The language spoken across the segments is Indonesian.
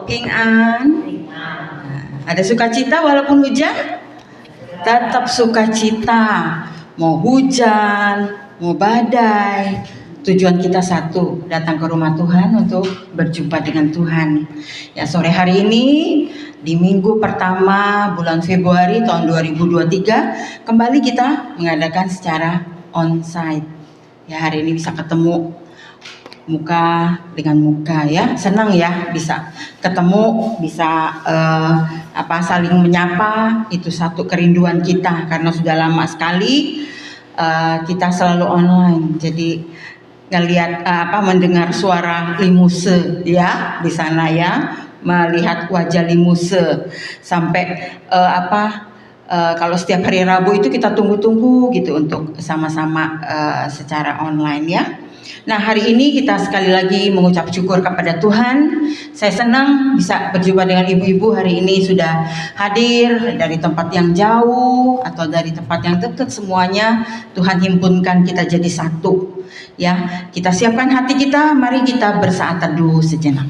King An. Ada sukacita walaupun hujan? Tetap sukacita. Mau hujan, mau badai, tujuan kita satu, datang ke rumah Tuhan untuk berjumpa dengan Tuhan. Ya, sore hari ini di minggu pertama bulan Februari tahun 2023 kembali kita mengadakan secara onsite. Ya, hari ini bisa ketemu muka dengan muka, ya senang ya bisa ketemu, bisa saling menyapa. Itu satu kerinduan kita karena sudah lama sekali kita selalu online, jadi ngelihat mendengar suara Limuse ya di sana, ya melihat wajah Limuse sampai kalau setiap hari Rabu itu kita tunggu-tunggu gitu untuk sama-sama secara online, ya. Nah, hari ini kita sekali lagi mengucap syukur kepada Tuhan. Saya senang bisa berjumpa dengan ibu-ibu hari ini, sudah hadir dari tempat yang jauh atau dari tempat yang dekat, semuanya Tuhan himpunkan kita jadi satu. Ya, kita siapkan hati kita, mari kita bersaat teduh sejenak.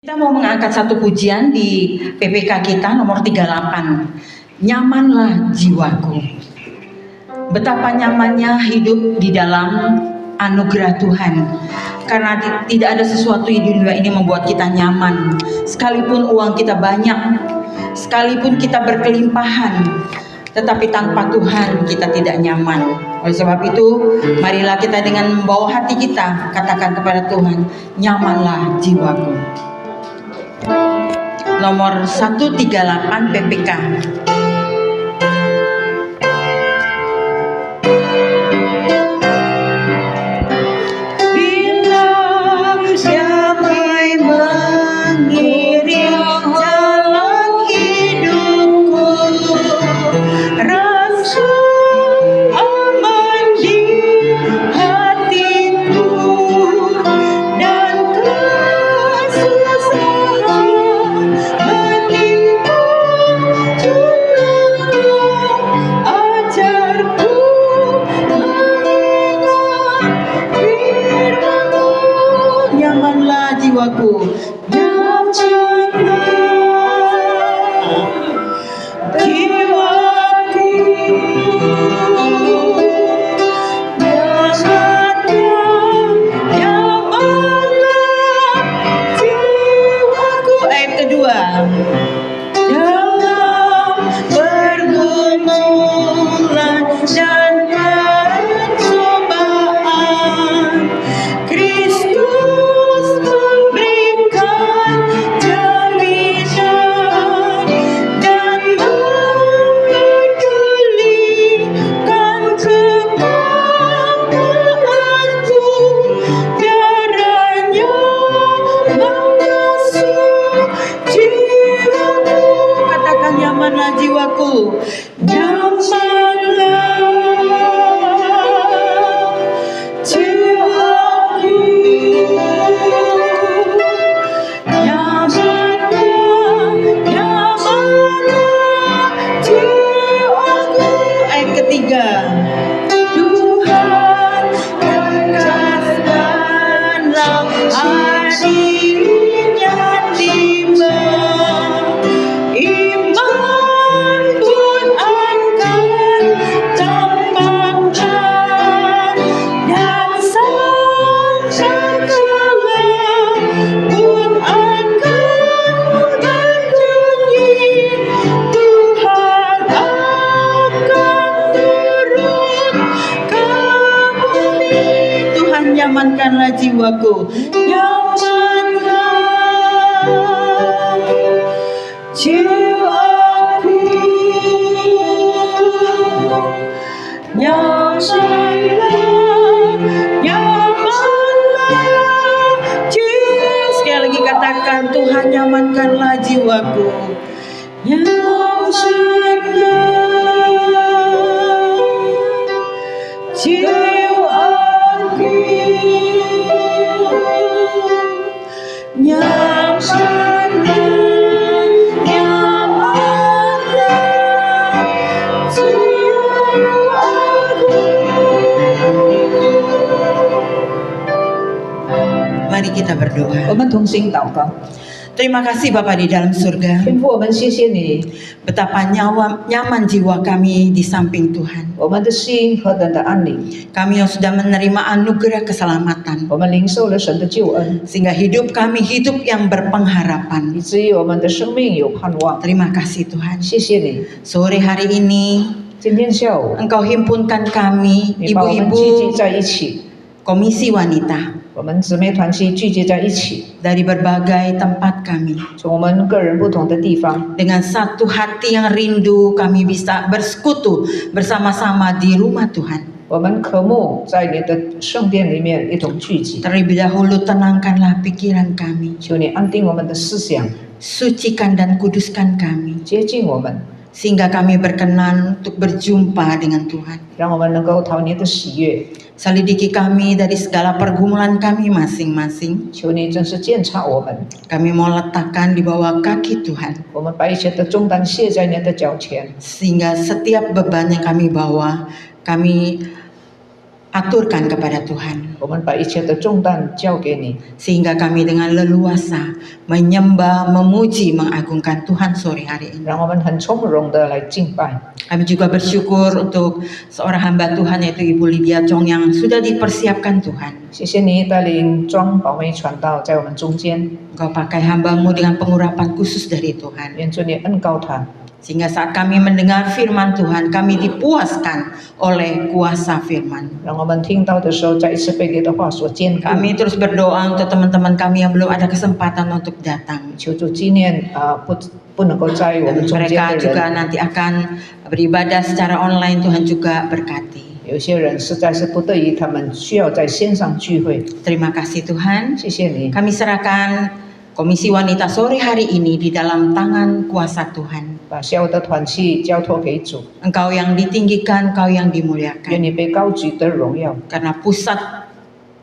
Kita mau mengangkat satu pujian di PPK kita nomor 38. Nyamanlah jiwaku. Betapa nyamannya hidup di dalam anugerah Tuhan. Karena tidak ada sesuatu di dunia ini membuat kita nyaman. Sekalipun uang kita banyak, sekalipun kita berkelimpahan, tetapi tanpa Tuhan kita tidak nyaman. Oleh sebab itu, marilah kita dengan membawa hati kita katakan kepada Tuhan, nyamanlah jiwaku. Nomor 138 PPK. Nyamankanlah jiwaku, nyamanlah jiwaku, nyamanlah jiwaku. Sekali lagi katakan, Tuhan nyamankanlah jiwaku, nyamankanlah jiwaku, nyamanlah, nyamanlah. Mari kita berdoa. 我们同心祷告， Terima kasih Bapa di dalam surga. 天父，我们谢谢你， Betapa nyaman jiwa kami di samping Tuhan. 我们的心何等的安宁， Kami yang sudah menerima anugerah keselamatan. 我们领受了神的救恩， Sehingga hidup kami hidup yang berpengharapan. 以至于我们的生命有盼望。 Terima kasih Tuhan. 谢谢你， Sore hari ini 今天下午 Engkau himpunkan kami, 你把我们聚集 ibu-ibu 在一起， Komisi Wanita 我们姊妹团契聚集在一起， dari berbagai tempat kami. 从我们个人不同的地方， Dengan satu hati yang rindu kami bisa bersekutu bersama-sama di rumah Tuhan. 我们渴慕在你的圣殿里面一同聚集。 Terlebih dahulu tenangkanlah pikiran kami. 求你安定我们的思想， Sucikan dan kuduskan kami. 接近我们， Sehingga kami berkenan untuk berjumpa dengan Tuhan. 让我们能够讨你的喜悦。 Selidiki kami dari segala pergumulan kami masing-masing. 求你真是鉴察我们， Kami mau letakkan di bawah kaki Tuhan. 我们把一切的重担卸在你的脚前， Sehingga setiap beban yang kami bawa, kami aturkan kepada Tuhan. 我们把一切的重担交给你， Sehingga kami dengan leluasa menyembah, memuji, mengagungkan Tuhan sore hari ini. 让我们很从容的来敬拜。 Kami juga bersyukur untuk seorang hamba Tuhan yaitu Ibu Lydia Chong yang sudah dipersiapkan Tuhan. 谢谢你带领庄宝妹传道在我们中间， Engkau pakai hambamu dengan pengurapan khusus dari Tuhan. 愿主你恩膏他， Sehingga saat kami mendengar firman Tuhan, kami dipuaskan oleh kuasa firman. 让我们听到的时候再一次被你的话所坚固。 Kami terus berdoa untuk teman-teman kami yang belum ada kesempatan untuk datang. 求主纪念不能够在我 Dan 们中间 mereka 的 juga 人， nanti akan beribadah secara online, Tuhan juga berkati. 有些人实在是不得已，他们需要在线上聚会。 Terima kasih Tuhan. 谢谢你， Kami serahkan Komisi Wanita sore hari ini di dalam tangan kuasa Tuhan. 把下午的团契交托给主， Engkau yang ditinggikan, Engkau yang 愿 dimuliakan. 你被高举得荣耀。 Karena pusat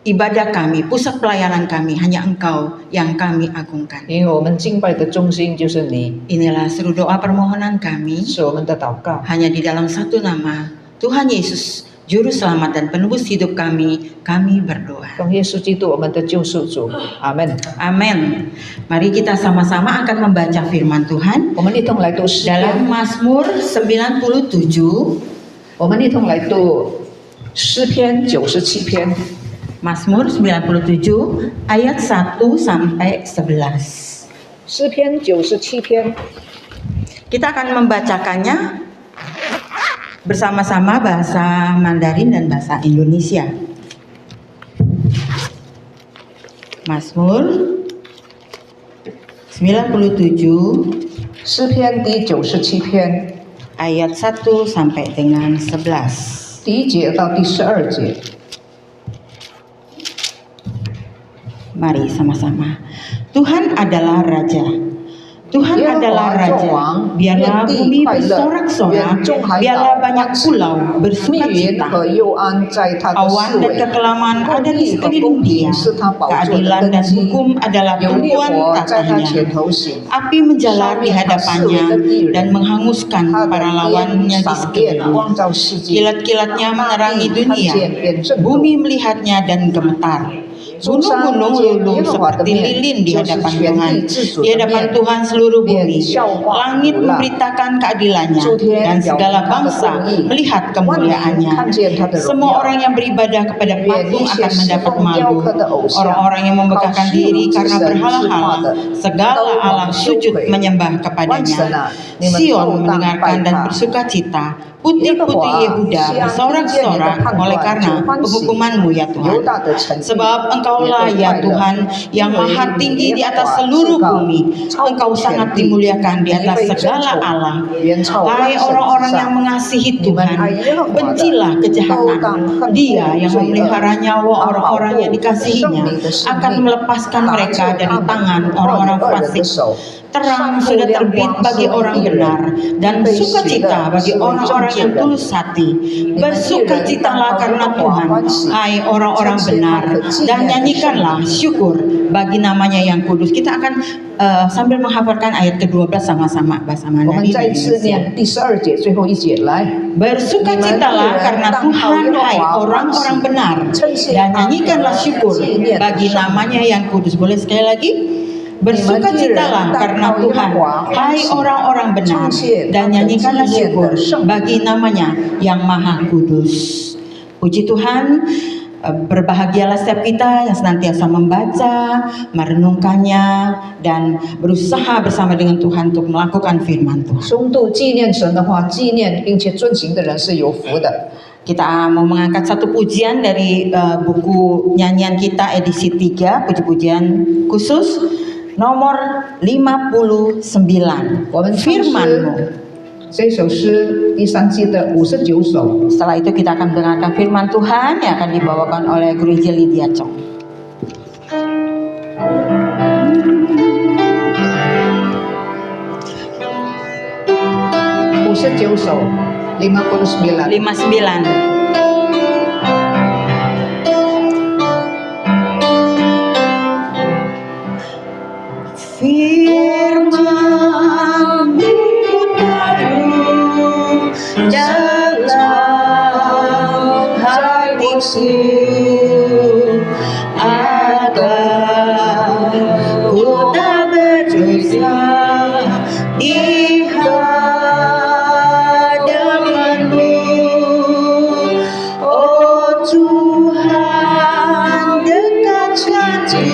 ibadah kami, pusat pelayanan kami, hanya Engkau yang kami agungkan. 因为我们敬拜的中心就是你， Inilah seluruh doa permohonan kami, 是我们的祷告。 hanya di dalam satu nama, Tuhan Yesus, Juru Selamat dan Penebus hidup kami berdoa. 奉耶稣基督我们的救赎主，阿门。 Amin. Mari kita sama-sama akan membaca firman Tuhan 我们一同来读诗 dalam 篇， Mazmur 97, 我们一同来读诗篇97篇， Mazmur 97 ayat 1 sampai 11. 诗篇97篇， Kita akan membacakannya bersama-sama bahasa Mandarin dan bahasa Indonesia. Mazmur 97诗篇第97篇 ayat 1 sampai dengan 11. 第1节到第12节。 Mari sama-sama. Tuhan adalah Raja. Tuhan adalah Raja. Biarlah bumi bersorak-sorak, biarlah banyak pulau bersukacita. Awan dan kekelaman ada di sekeliling Dia. Keadilan dan hukum adalah tumpuan tatanya. Api menjalar di hadapannya dan menghanguskan para lawannya di sekeliling. Kilat-kilatnya menerangi dunia. Bumi melihatnya dan gemetar. Gunung-gunung luluh seperti lilin di hadapan Tuhan. Di hadapan Tuhan seluruh bumi. Langit memberitakan keadilannya dan segala bangsa melihat kemuliaannya. Semua orang yang beribadah kepada patung akan mendapat malu. Orang-orang yang membanggakan diri karena berhala-hala, segala alam sujud menyembah kepadanya. Sion mendengarkan dan bersukacita. Putih-putih Yehuda bersorak-sorak oleh karena penghukuman-Mu ya Tuhan. Sebab Engkaulah ya Tuhan yang maha tinggi di atas seluruh bumi. Engkau sangat dimuliakan di atas segala Allah. Hai orang-orang yang mengasihi Tuhan, bencilah kejahatan. Dia yang memelihara nyawa orang-orang yang dikasihinya akan melepaskan mereka dari tangan orang-orang fasik. Terang sudah terbit bagi orang benar dan sukacita bagi orang-orang yang tulus hati. Bersukacitalah karena Tuhan, hai orang-orang benar, dan nyanyikanlah syukur bagi namanya yang kudus. Kita akan sambil menghafalkan ayat ke-12 sama-sama bersama 我们 Nabi 再次 Indonesia. 念第12节最后一节来。 Bersukacitalah karena Tuhan, hai orang-orang benar, dan nyanyikanlah syukur bagi namanya yang kudus. Boleh sekali lagi? Bersukacitalah karena Tuhan, hai orang-orang benar, dan nyanyikanlah syukur bagi namanya yang maha kudus. Puji Tuhan, berbahagialah setiap kita yang senantiasa membaca, merenungkannya, dan berusaha bersama dengan Tuhan untuk melakukan firman Tuhan. 深度纪念神的话，纪念并且遵行的人是有福的。 Kita mau mengangkat satu pujian dari buku nyanyian kita edisi 3, puji-pujian khusus nomor 59. 我们唱 Firman-Mu. 诗这首诗第3季的59首。 Setelah itu kita akan mendengarkan firman Tuhan yang akan dibawakan oleh Guru Ijil Lydia Chong. 59首59。 59. Firman itu baru dalam hatiku agar ku tak berdosa di hadapan-Mu. Oh Tuhan, dekatkan Ku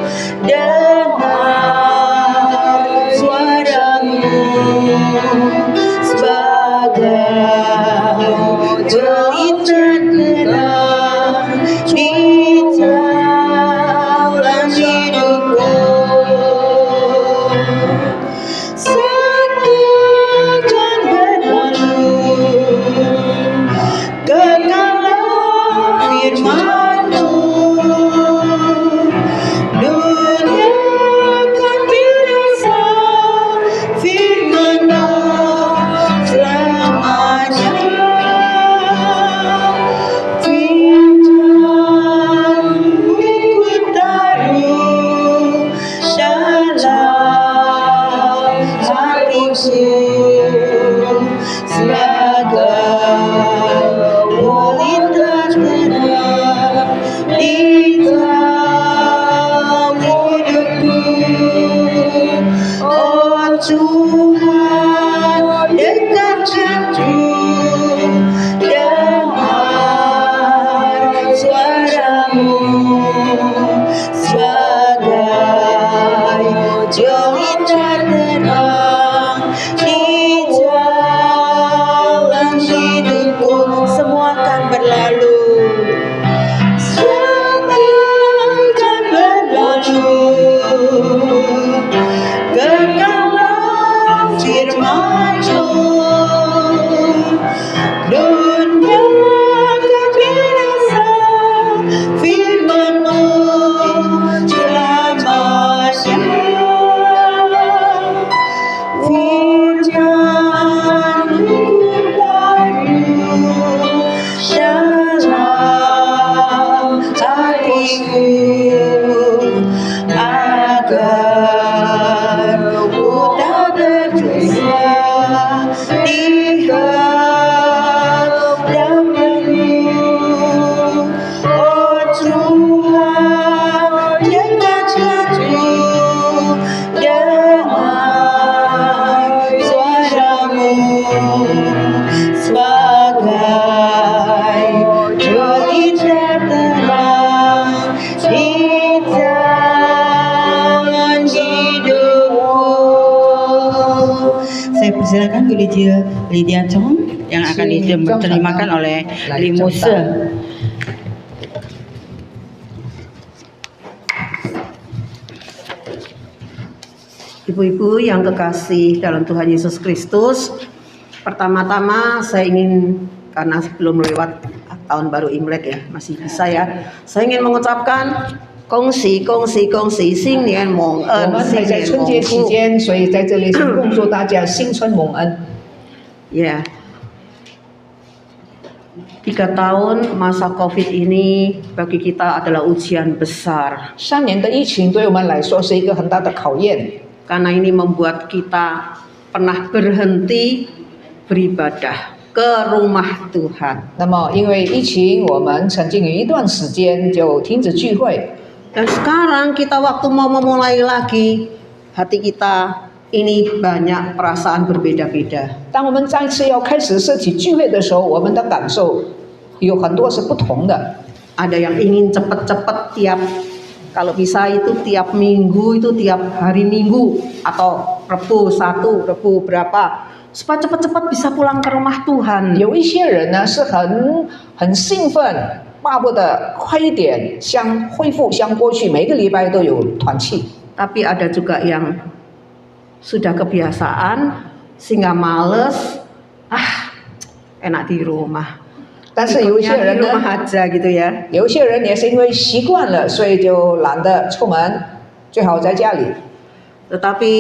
dengar suara-Mu sebagai pelita terang di jalan hidupku. Seakan berlalu kekalah firman-Mu. Dunia kan binasa firman-Mu selamanya. Firman-Mu ikut taruh dalam hatiku sebagai pelita terang di dalam hidupku. Oh Tuhan, dekatkan Ku dengar suara-Mu sebagai pelita terang di jalan hidupku. Semua akan berlalu, semua akan berlalu. Kekalah firman-Mu. Dunia kan binasa firman-Mu selamanya. Firman-Mu baru dalam hatiku agar ku tak berdosa di hadapan-Mu. Oh Tuhan, dekatkan Ku dengar suara-Mu sebagai pelita terang di jalan hidupku. Saya persilakan Guru Ijil Lydia Chong yang akan diterimakan oleh Limuse. Ibu-ibu yang kekasih dalam Tuhan Yesus Kristus, pertama-tama saya ingin, karena belum lewat tahun baru Imlek ya, masih bisa ya, saya ingin mengucapkan kongsi,新年蒙我恩，们还在春节期间，所以在这里先恭祝大家新春蒙恩。 Ya, 3 tahun masa COVID ini bagi kita adalah ujian besar. 3年的疫情对我们来说是一个很大的考验， Karena ini membuat kita pernah berhenti beribadah ke rumah Tuhan. 那么因为疫情，我们曾经有一段时间就停止聚会。 Dan sekarang kita waktu mau memulai lagi, hati kita ini banyak perasaan berbeda-beda. 当我们再次要开始实体聚会的时候，我们的感受有很多是不同的。 Ada yang ingin cepat-cepat kalau bisa itu tiap minggu, itu tiap hari Minggu atau Rebu 1, Rebu berapa, supaya cepat-cepat bisa pulang ke rumah Tuhan. 有一些人呢是很兴奋，巴不得快一点恢复像过去每个礼拜都有团契。 Tapi ada juga yang sudah kebiasaan sehingga males, enak di rumah. 但是有一些 Ikutnya 人 di 呢， rumah aja gitu ya. 有一些人也是因为习惯了，所以就懒得出门，最好在家里。 Tetapi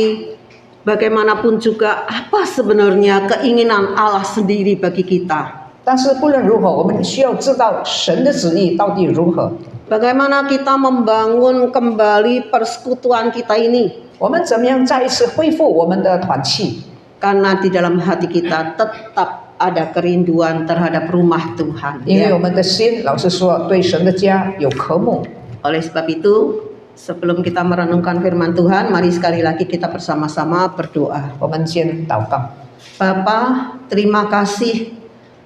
bagaimanapun juga apa sebenarnya keinginan Allah sendiri bagi kita? 但是不论如何，我们需要知道神的旨意到底如何。 Bagaimana kita membangun kembali persekutuan kita ini? 我们怎么样再一次恢复我们的团契？ Karena di dalam hati kita tetap ada kerinduan terhadap rumah Tuhan. 因为 Ya. 我们的心，老实说，对神的家有渴慕。 Oleh sebab itu, sebelum kita merenungkan firman Tuhan, mari sekali lagi kita bersama-sama berdoa. 我们先祷告。 Bapa, terima kasih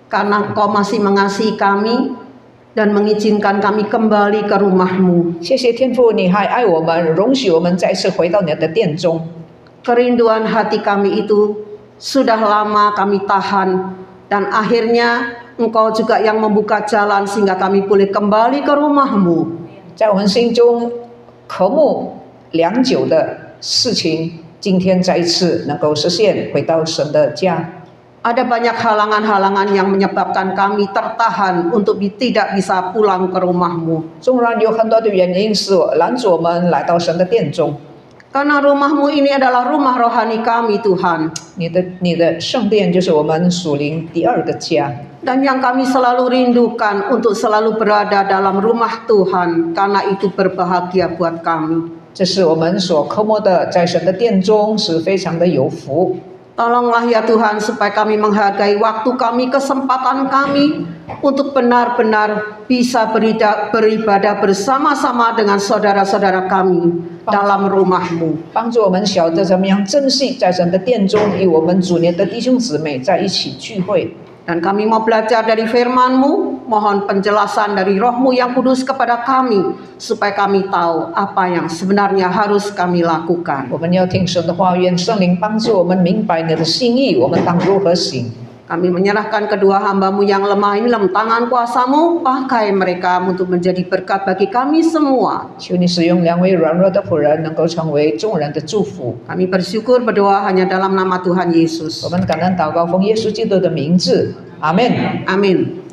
karena Engkau masih mengasihi kami dan mengizinkan kami kembali ke rumah-Mu. 谢谢天父，你还爱我们，容许我们再次回到你的殿中。 Kerinduan hati kami itu sudah lama kami tahan dan akhirnya Engkau juga yang membuka jalan sehingga kami boleh kembali ke rumah-Mu. 在我们心中渴慕良久的事情，今天再一次能够实现，回到神的家。 Ada banyak halangan-halangan yang menyebabkan kami tertahan untuk tidak bisa pulang ke rumah-Mu. 纵然有很多的原因是拦阻我们来到神的殿中， Karena rumah-Mu ini adalah rumah rohani kami Tuhan. 你的圣殿就是我们属灵第二个家。 Dan yang kami selalu rindukan untuk selalu berada dalam rumah Tuhan. Karena itu berbahagia buat kami. 这是我们所渴慕的，在神的殿中是非常的有福。 Tolonglah ya Tuhan supaya kami menghargai waktu kami, kesempatan kami untuk benar-benar bisa beribadah bersama-sama dengan saudara-saudara kami dalam rumah-Mu. 帮助我们晓得怎么样珍惜在神的殿中与我们主内的弟兄姊妹在一起聚会。 Dan kami mau belajar dari firman-Mu, mohon penjelasan dari Roh-Mu yang kudus kepada kami, supaya kami tahu apa yang sebenarnya harus kami lakukan. 我们要听神的话，愿圣灵帮助我们明白你的心意，我们当如何行。 Kami menyerahkan kedua hamba-Mu yang lemah ini dalam tangan kuasa-Mu, pakai mereka untuk menjadi berkat bagi kami semua. 求你使用两位软弱的仆人，能够成为众人的祝福。 Kami bersyukur berdoa hanya dalam nama Tuhan 我 Yesus. 们感恩祷告，奉耶稣基督的名字，阿门。 Amin.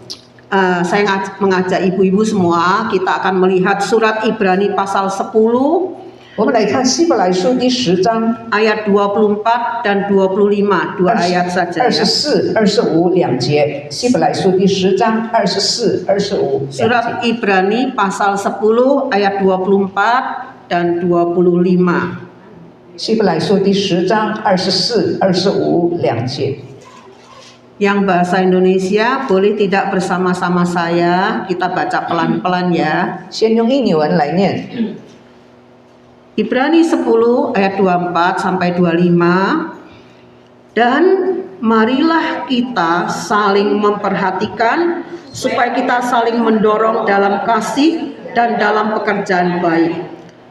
Saya mengajak ibu-ibu semua, kita akan melihat surat Ibrani pasal 10, 我们来看希伯来书第10章 ayat 24 dan 25, 2 ayat saja ya. 24、25两节。希伯来书第10章24、25。 Surat Ibrani pasal 10 ayat 24 dan 25. 希伯来书第10章24、25两节。 Yang bahasa Indonesia boleh tidak bersama-sama saya, kita baca pelan-pelan ya. 先用印尼文来念。 Ibrani 10 ayat 24 sampai 25. Dan marilah kita saling memperhatikan supaya kita saling mendorong dalam kasih dan dalam pekerjaan baik.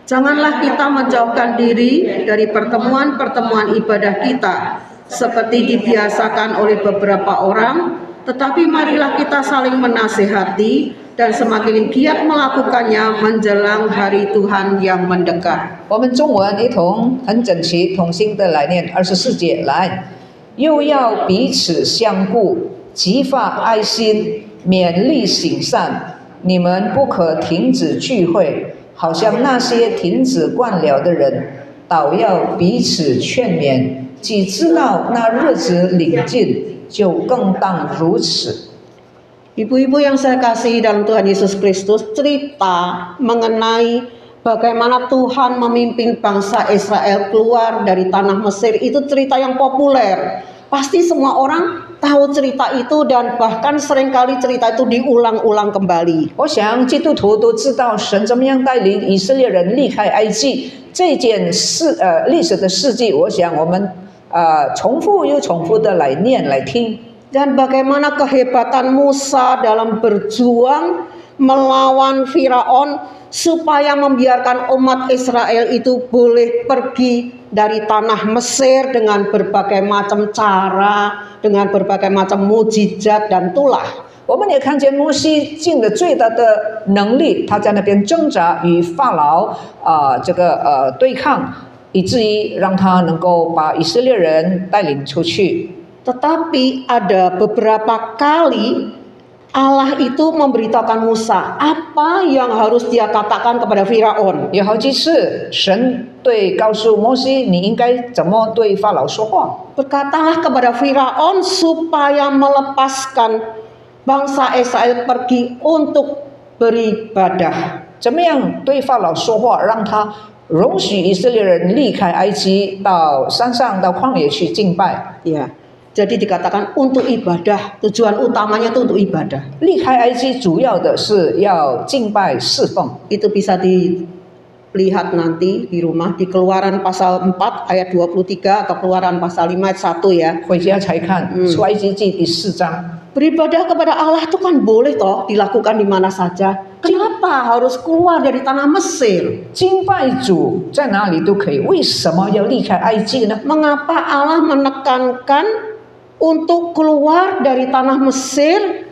Janganlah kita menjauhkan diri dari pertemuan-pertemuan ibadah kita seperti dibiasakan oleh beberapa orang, tetapi marilah kita saling menasihati dan semakin giat melakukannya menjelang hari Tuhan yang mendekat. 我们中文一同很整齐同心的来念24节来，又要彼此相顾，激发爱心，勉励行善。你们不可停止聚会，好像那些停止惯了的人，倒要彼此劝勉。既知道那日子临近，就更当如此。Ibu-ibu yang saya kasihi dalam Tuhan Yesus Kristus, cerita mengenai bagaimana Tuhan memimpin bangsa Israel keluar dari tanah Mesir itu cerita yang populer. Pasti semua orang tahu cerita itu dan bahkan seringkali cerita itu diulang-ulang kembali. 我想基督徒都知道神怎么样带领以色列人离开埃及这件历史的事迹，我想我们重复又重复的来念来听。 Dan bagaimana kehebatan Musa dalam berjuang melawan Firaun supaya membiarkan umat Israel itu boleh pergi dari tanah Mesir dengan berbagai macam cara, dengan berbagai macam mujizat dan tulah. 我们也看见摩西尽了最大的能力，他在那边挣扎与法老对抗，以至于让他能够把以色列人带领出去。 Tetapi ada beberapa kali Allah itu memberitahukan Musa apa yang harus dia katakan kepada Firaun. 有好几次，神告诉摩西，你应该怎么对法老说话。 Berkatalah kepada Firaun supaya melepaskan bangsa Israel pergi untuk beribadah. 怎么样对法老说话，让他容许以色列人离开埃及，到山上到旷野去敬拜。 Ya, jadi dikatakan untuk ibadah. Tujuan utamanya itu untuk ibadah. 离开埃及主要的是要敬拜侍奉。 Itu bisa dilihat nanti di rumah di Keluaran pasal 4 ayat 23 atau Keluaran pasal 5 ayat 1 ya. 回家才看出埃及记第4章。 Beribadah kepada Allah itu kan boleh toh dilakukan di mana saja. Kenapa harus keluar dari tanah Mesir? 敬拜主在哪里都可以，为什么要离开埃及呢？ Mengapa Allah menekankan untuk keluar dari tanah Mesir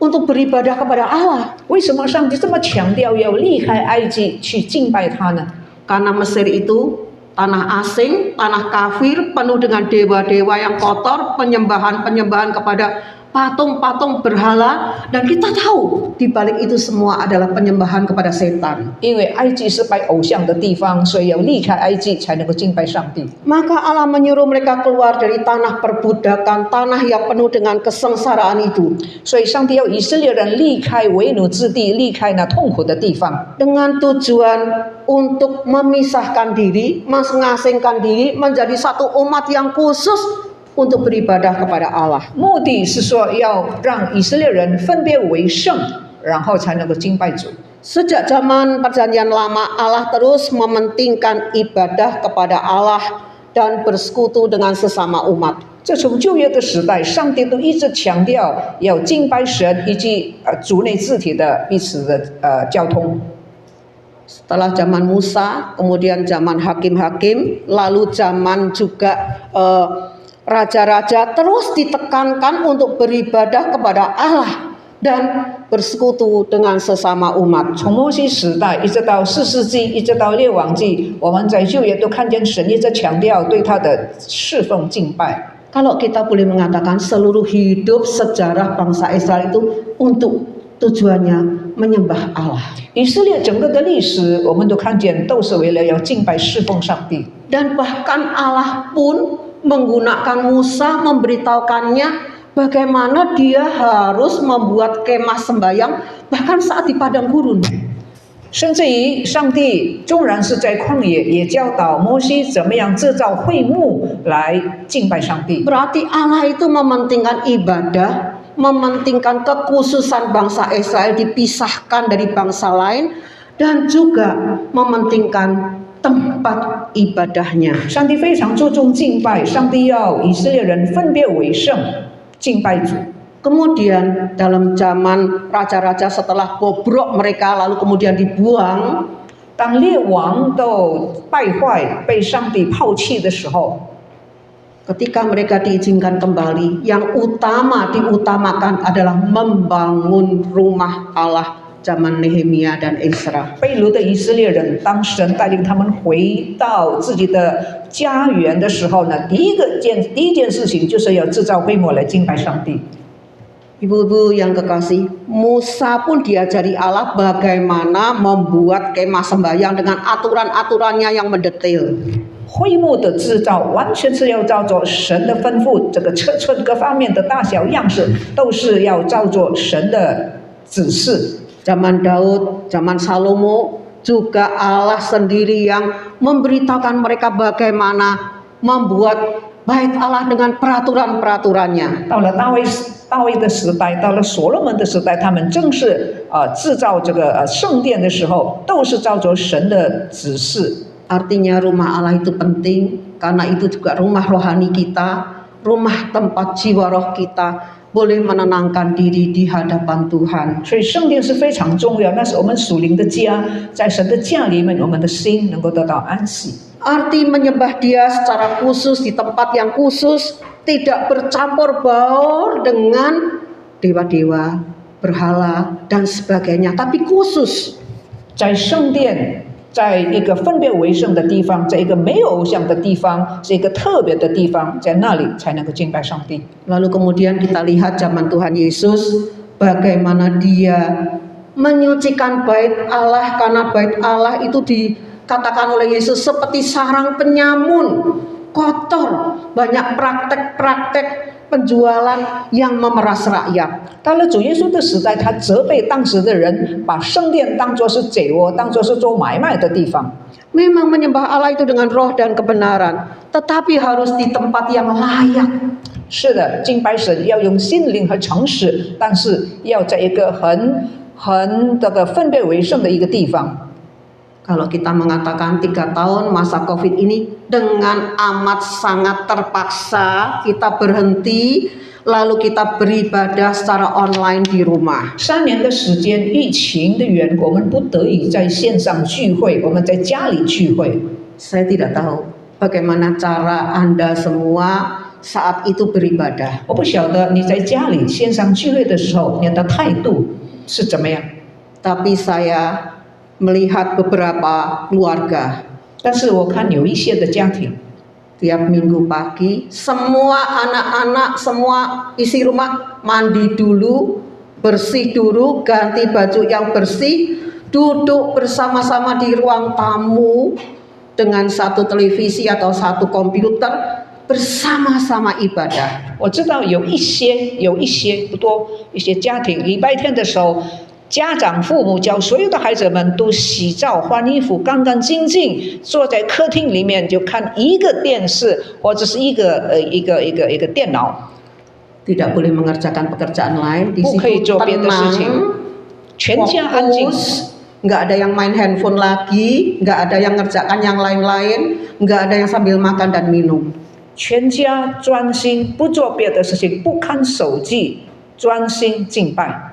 untuk beribadah kepada Allah? 为什么上帝这么强调要离开埃及去敬拜他呢？ Karena Mesir itu tanah asing, tanah kafir, penuh dengan dewa-dewa yang kotor, penyembahan-penyembahan kepada patung-patung berhala, dan kita tahu di balik itu semua adalah penyembahan kepada setan. 因为埃及是拜偶像的地方，所以要离开埃及才能够敬拜上帝。 Maka Allah menyuruh mereka keluar dari tanah perbudakan, tanah yang penuh dengan kesengsaraan itu, 所以上帝要以色列人离开为奴之地，离开那痛苦的地方， dengan tujuan untuk memisahkan diri, mengasingkan diri menjadi satu umat yang khusus untuk beribadah kepada Allah. 目的是说要让以色列人分别为圣，然后才能够敬拜主。 Sejak zaman Perjanjian Lama, Allah terus mementingkan ibadah kepada Allah dan bersekutu dengan sesama umat. 这从旧约的时代，上帝都一直强调要敬拜神，以及族内肢体的彼此的交通。 Setelah zaman Musa, kemudian zaman hakim-hakim, lalu zaman juga raja-raja terus ditekankan untuk beribadah kepada Allah dan bersekutu dengan sesama umat. 从摩西时代一直到士师记，一直到列王记，我们在旧约都看见神一直强调对他的侍奉敬拜。 Kalau kita boleh mengatakan seluruh hidup sejarah bangsa Israel itu untuk tujuannya menyembah Allah. 以色列整个的历史，我们都看见都是为了要敬拜侍奉上帝。 Dan bahkan Allah pun menggunakan Musa memberitahukannya bagaimana dia harus membuat kemah sembahyang bahkan saat di padang gurun. 甚至于上帝纵然是在旷野，也教导摩西怎么样制造会幕来敬拜上帝。 Berarti Allah itu mementingkan ibadah, mementingkan kekhususan bangsa Israel dipisahkan dari bangsa lain, dan juga mementingkan tempat ibadahnya. 上帝非常注重敬拜，上帝要以色列人分别为圣，敬拜主。 Kemudian dalam zaman raja-raja setelah bobrok mereka lalu kemudian dibuang, 当列王都败坏，被上帝抛弃的时候， ketika mereka diizinkan kembali, yang utama diutamakan adalah membangun rumah Allah zaman Nehemia dan Ezra. 被掳的以色列人，当神带领他们回到自己的家园的时候呢，第一件事情就是要制造会幕来敬拜上帝。 Ibu-ibu yang kekasih, Musa pun diajari Allah bagaimana membuat kemah sembahyang dengan aturan-aturannya yang mendetail. 会幕的制造完全是要照着神的吩咐，这个尺寸各方面的大小样式都是要照着神的指示。 Zaman Daud, zaman Salomo, juga Allah sendiri yang memberitahukan mereka bagaimana membuat bait Allah dengan peraturan-peraturannya. 到了大卫的时代，到了所罗门的时代，他们正是制造这个圣殿的时候，都是照着神的指示。 Artinya rumah Allah itu penting karena itu juga rumah rohani kita, rumah tempat jiwa roh kita boleh menenangkan diri di hadapan Tuhan. 所以圣殿是非常重要，那是我们属灵的家，在神的家里面，我们的心能够得到安息。 Arti menyembah Dia secara khusus di tempat yang khusus, tidak bercampur baur dengan dewa-dewa, berhala dan sebagainya, tapi khusus. 在圣殿，在一个分别为圣的地方，在一个没有偶像的地方，是一个特别的地方，在那里才能够敬拜上帝。 Lalu kemudian kita lihat zaman Tuhan Yesus, bagaimana Dia menyucikan bait Allah, karena bait Allah itu dikatakan oleh Yesus seperti sarang penyamun, kotor, banyak praktek-praktek penjualan yang memeras rakyat. 到了主耶稣的时代，他责备当时的人，把圣殿当作是贼窝，当作是做买卖的地方。 Memang menyembah Allah itu dengan roh dan kebenaran, tetapi harus di tempat yang layak. 是的，敬拜神要用心灵和诚实，但是要在一个很这个分别为圣的一个地方。 Kalau kita mengatakan 3 tahun masa COVID ini dengan amat sangat terpaksa kita berhenti, lalu kita beribadah secara online di rumah. 3年的时间，疫情的缘故，我们不得已在线上聚会，我们在家里聚会。 Saya tidak tahu bagaimana cara Anda semua saat itu beribadah. 我不晓得你在家里线上聚会的时候，你的态度是怎么样。 Tapi saya melihat beberapa keluarga 但是我看有一些的家庭， tiap minggu pagi semua anak-anak, semua isi rumah mandi dulu, bersih dulu, ganti baju yang bersih, duduk bersama-sama di ruang tamu dengan satu televisi atau satu komputer bersama-sama ibadah. 我知道有一些不多，一些家庭礼拜天的时候，家长父母叫所有的孩子们都洗澡换衣服，干干净净，坐在客厅里面就看一个电视或者是一个电脑， Tidak boleh mengerjakan pekerjaan lain, di 不可以 situ 做别的事情， tenang, 全家安静。 fokus, nggak ada yang main handphone lagi, nggak ada yang ngerjakan yang lain-lain, nggak ada yang sambil makan dan minum. 全家专心，不做别的事情，不看手机，专心敬拜。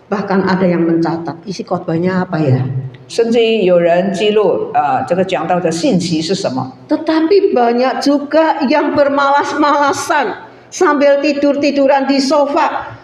Bahkan ada yang mencatat isi khotbahnya apa ya. 甚至于有人记录这个讲到的信息是什么。 Tetapi banyak juga yang bermalas-malasan sambil tidur-tiduran di sofa.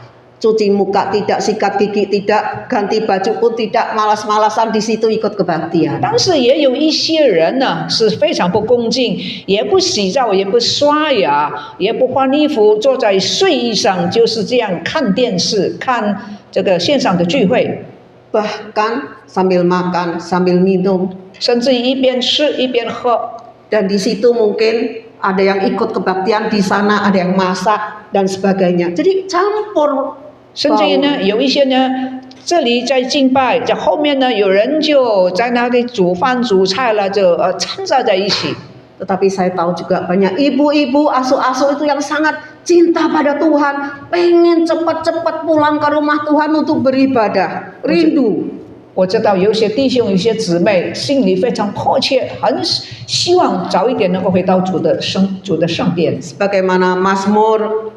Cuci muka tidak, sikat gigi tidak, ganti baju pun tidak, malas-malasan di situ ikut kebaktian. 但是也有一些人呢是非常不恭敬，也不洗澡，也不刷牙，也不换衣服，坐在睡衣上就是这样看电视，看这个线上的聚会， Bahkan sambil makan, sambil minum. 甚至于一边吃一边喝。 Dan di situ mungkin ada yang ikut kebaktian di sana, ada yang masak dan sebagainya. Jadi campur. 甚至于呢，有一些呢，这里在敬拜，在后面呢，有人就在那里煮饭煮菜了，就掺杂在一起。 Tetapi saya tahu juga banyak ibu-ibu asuh-asuh itu yang sangat cinta pada Tuhan, pengen cepat-cepat pulang ke rumah Tuhan untuk beribadah, rindu. 我知道有些弟兄、有些姊妹心里非常迫切，很希望早一点能够回到主的圣殿。 Sebagaimana Mazmur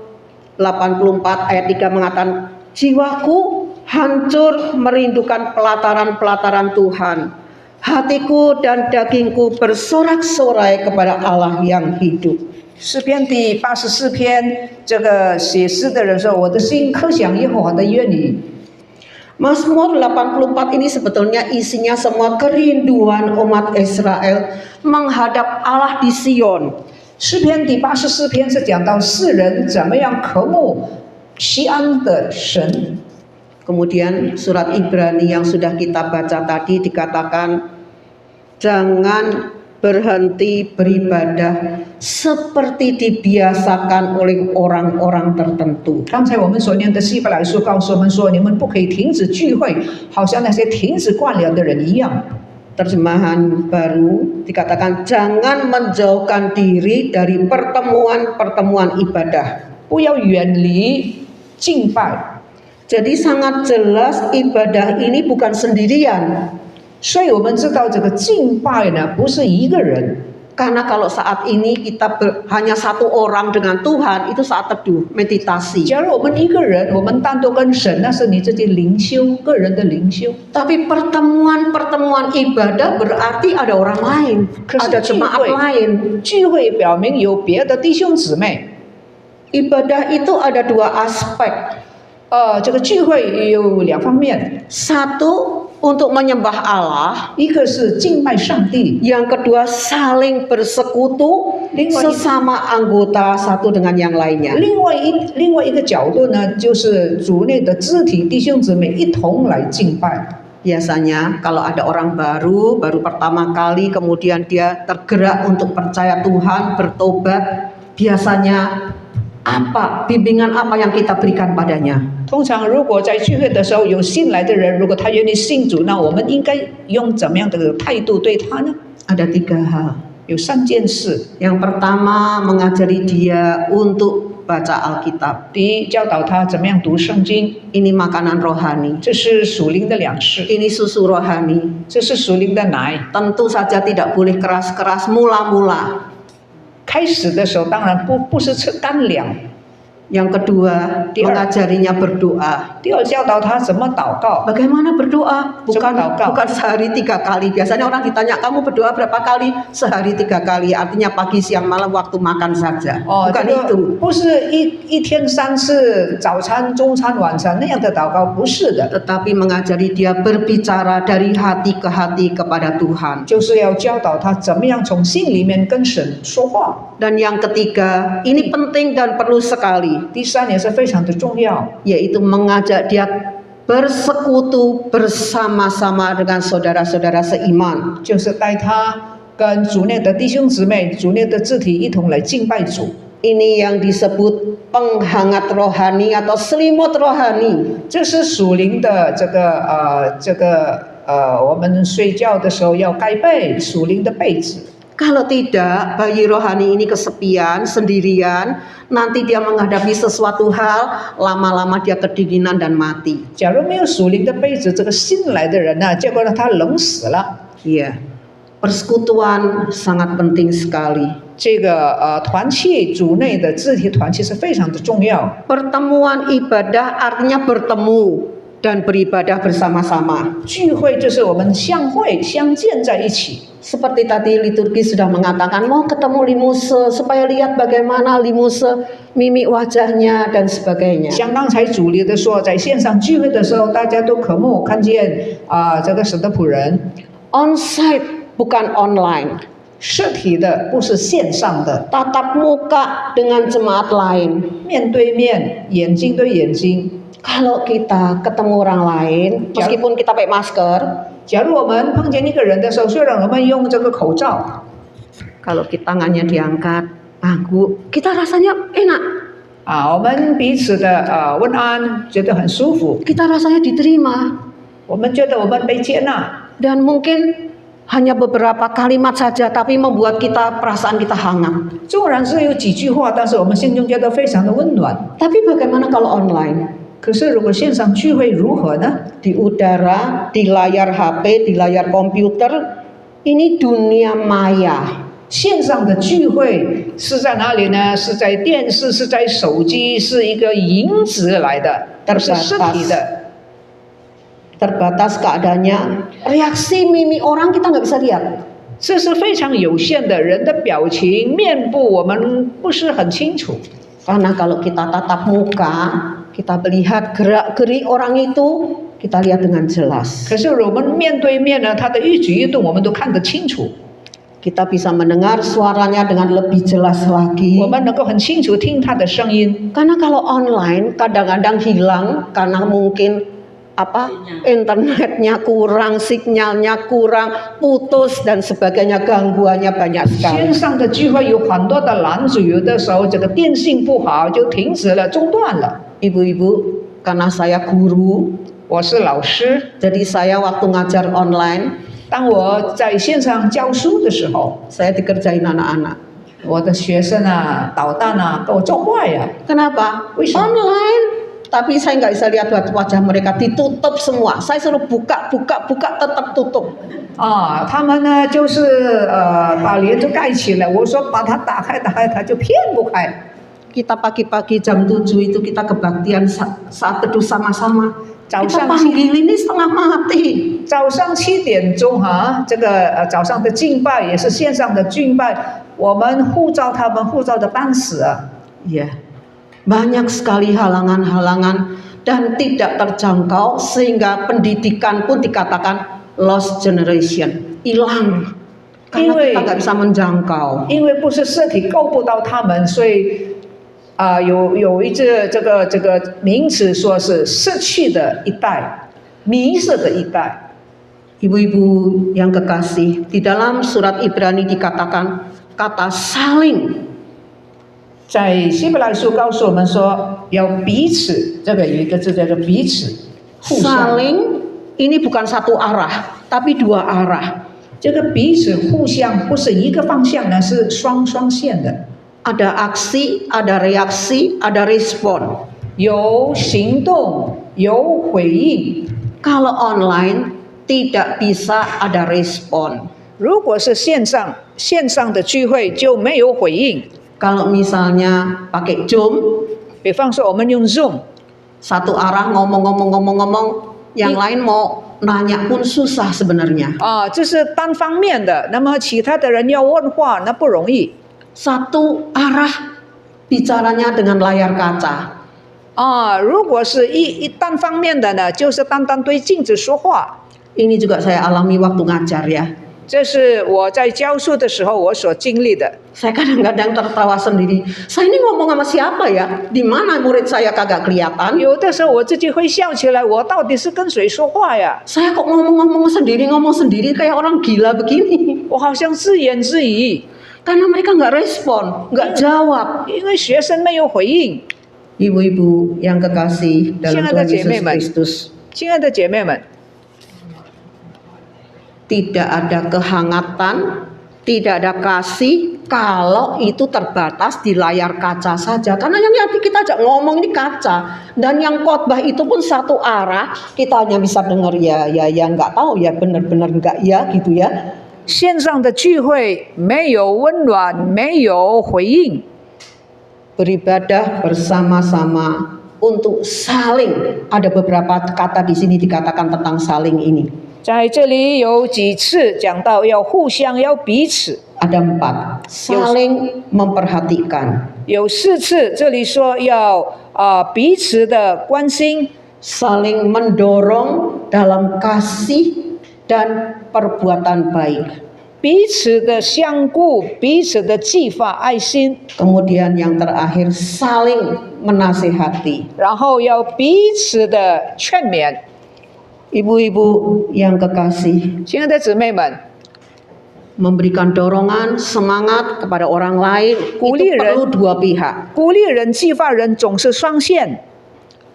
84 ayat 3 mengatakan, jiwaku hancur merindukan pelataran-pelataran Tuhan. Hatiku dan dagingku bersorak-sorai kepada Allah yang hidup. 诗篇第84篇，这个写诗的人说：“我的心刻想耶和华的约里。” Mazmur 84 ini sebetulnya isinya semua kerinduan umat Israel menghadap Allah di Sion. 诗篇第84篇是讲到世人怎么样渴慕西安的神。 Kemudian surat Ibrani yang sudah kita baca tadi dikatakan jangan berhenti beribadah seperti dibiasakan oleh orang-orang tertentu. 刚才我们所念的希伯来书告诉我们说，你们不可以停止聚会，好像那些停止惯了的人一样。 Terjemahan baru dikatakan jangan menjauhkan diri dari pertemuan-pertemuan ibadah. 不要远离敬拜。 Jadi sangat jelas ibadah ini bukan sendirian. 所以我们知道这个敬拜呢，不是一个人。 Karena kalau saat ini kita hanya satu orang dengan Tuhan, itu saat teduh, meditasi. 假如我们一个人，我们单独跟神，那是你自己灵修，个人的灵修。 Tapi pertemuan-pertemuan ibadah berarti ada orang lain, ada jemaat lain. 聚会表明有别的弟兄姊妹。 Ibadah itu ada dua aspek. 这个聚会有两方面， Satu untuk menyembah Allah, 一个是敬拜上帝， yang kedua saling bersekutu sesama anggota satu dengan yang lainnya. 另外一个角度呢，就是主内的肢体弟兄姊妹一同来敬拜。 Biasanya kalau ada orang baru pertama kali kemudian dia tergerak untuk percaya Tuhan, bertobat, biasanya apa bimbingan apa yang kita berikan padanya? 通常如果在聚会的时候有新来的人，如果他愿意信主，那我们应该用怎么样的态度对他呢？ Ada 3 hal. 有3件事。 Yang pertama mengajari dia untuk baca Alkitab. 第一，教导他怎么样读圣经， Ini makanan rohani. 这是属灵的粮食， Ini susu rohani. 这是属灵的奶。 Tentu saja tidak boleh keras-keras mula-mula. 开始的时候当然不是吃干粮。 Yang kedua, mengajarinya berdoa. 第二，教导他怎么祷告。 Bagaimana berdoa? Bukan Doa. bukan sehari 3 kali. Biasanya orang ditanya kamu berdoa berapa kali? Sehari 3 kali. Artinya pagi, siang, malam waktu makan saja. Bukan 这个 itu. 不是一天3次，早餐、中餐、晚餐那样的祷告，不是的， Tetapi mengajari dia berbicara dari hati ke hati kepada Tuhan. 就是要教导他怎么样从心里面跟神说话。 Dan yang ketiga, ini penting dan perlu sekali, 第三也是非常的重要， yaitu mengajak dia bersekutu bersama-sama dengan saudara-saudara seiman. 就是带他跟主内的弟兄姊妹、主内的肢体一同来敬拜主。 Ini yang disebut penghangat rohani atau selimut rohani. 这是属灵的我们睡觉的时候要盖被属灵的被子。 Kalau tidak, bayi rohani ini kesepian, sendirian, nanti dia menghadapi sesuatu hal, lama-lama dia kedinginan dan mati. 假如没有属灵的被子，这个新来的人呢，结果呢他冷死了。 Iya, persekutuan sangat penting sekali. 这个团契主内的肢体团契是非常的重要。 Pertemuan ibadah artinya bertemu dan beribadah bersama-sama. 聚会就是我们相会相见在一起。 Seperti tadi liturgi sudah mengatakan mau ketemu limuse supaya lihat bagaimana limuse mimik wajahnya dan sebagainya. 像刚才主礼的说，在线上聚会的时候，大家都渴慕看见这个神的仆人。 On-site bukan online. 实体的不是线上的， Tatap muka dengan jemaat lain. 面对面，眼睛对眼睛。 Kalau kita ketemu orang lain, meskipun kita pakai masker, 假如我们碰见一个人的时候，虽然我们用这个口罩， kalau kita tangannya diangkat, Bu, kita rasanya enak. 我们彼此的问安，觉得很舒服， Kita rasanya diterima. 我们觉得我们被接纳。 Dan mungkin hanya beberapa kalimat saja, tapi membuat kita perasaan kita hangat. 纵然是有几句话，但是我们心中觉得非常的温暖。 Tapi bagaimana kalau online? 可是如果线上聚会如何呢？ Di udara, di layar HP, di layar komputer, ini dunia maya. 线上的聚会是在哪里呢？是在电视，是在手机，是一个影子来的，不是实体的。 Terbatas keadaannya, reaksi mimik orang kita nggak bisa lihat. 这是非常有限的，人的表情、面部我们不是很清楚。 Karena kalau kita tatap muka, kita melihat gerak-gerik orang itu, kita lihat dengan jelas. 可是我们面对面呢，他的一举一动我们都看得清楚。 Kita bisa mendengar suaranya dengan lebih jelas lagi. 我们能够很清楚听他的声音。 Karena kalau online kadang-kadang hilang karena mungkin internetnya kurang, sinyalnya kurang, putus dan sebagainya, gangguannya banyak 线 sekali. 上的聚会有很多的拦阻，有的时候这个电信不好就停止了，中断了。 Ibu-ibu, karena saya guru, 我是老师， jadi saya waktu ngajar online, 当我在线上教书的时候， saya dikerjain anak-anak. 我的学生啊捣蛋啊，给我做坏呀、 Kenapa? Wih, Online. Tapi saya nggak bisa lihat wajah mereka, ditutup semua. Saya suruh buka, tetap tutup. 啊！他们呢就是把帘子盖起来，我说把它打开，它就骗不开。 Kita pagi-pagi jam 7 itu kita kebaktian saat teduh sama-sama. Kita Jauh panggil ini setengah mati. 早上7点钟哈，这个早上的敬拜也是线上的敬拜，我们呼召他们，呼召的半死啊！ Ya, banyak sekali halangan-halangan dan tidak terjangkau sehingga pendidikan pun dikatakan lost generation, hilang karena kita nggak bisa menjangkau. 因为不是实体够不到他们，所以有一这个名词说是失去的一代，迷失的一代。 Ibu-ibu yang kekasih, di dalam surat Ibrani dikatakan kata saling. 在希伯来书告诉我们说，要彼此，这个有一个字叫做彼此，互相。 Saling ini bukan satu arah, tapi dua arah. 这个彼此互相不是一个方向呢，是双线的。 Ada aksi, ada reaksi, ada respon. 有行动，有回应。 Kalau online tidak bisa ada respon. 如果是线上的聚会就没有回应。 Kalau misalnya pakai Zoom, 比方说我们用 Zoom， satu arah ngomong, yang lain mau nanya pun susah sebenarnya. 这是单方面的，那么其他的人要问话那不容易。 Satu arah bicaranya dengan layar kaca. 如果是一单方面的呢，就是单单对镜子说话。 Ini juga saya alami waktu ngajar ya. 这是我在教书的时候我所经历的。 Saya kadang-kadang tertawa sendiri. Saya ini ngomong sama siapa ya? Di mana murid saya kagak kelihatan? 有的时候我自己会笑起来，我到底是跟谁说话呀？ Saya kok ngomong sendiri kayak orang gila begini. 我好像自言自语， Karena mereka nggak respon, nggak jawab. 因为学生没有回应。 Ibu-ibu yang kekasih dalam Tuhan Yesus Kristus, 亲爱的姐妹们， tidak ada kehangatan, tidak ada kasih kalau itu terbatas di layar kaca saja. Karena yang nanti kita ajak ngomong ini kaca, dan yang khotbah itu pun satu arah, kita hanya bisa dengar ya nggak tahu ya benar-benar nggak ya gitu ya. 线上的聚会没有温暖，没有回应。 Beribadah bersama-sama untuk saling. Ada beberapa kata di sini dikatakan tentang saling ini. 在这里有几次讲到要互相，要彼此。 Ada 4. Saling memperhatikan. 有4次，这里说要彼此的关心， Saling mendorong dalam kasih dan perbuatan baik. 彼此的相顾，彼此的激发爱心， Kemudian yang terakhir saling menasehati. 然后要彼此的劝勉。 Ibu-ibu yang kekasih, 亲爱的姊妹们， memberikan dorongan, semangat kepada orang lain itu perlu dua pihak. 鼓励人、激发人总是双线。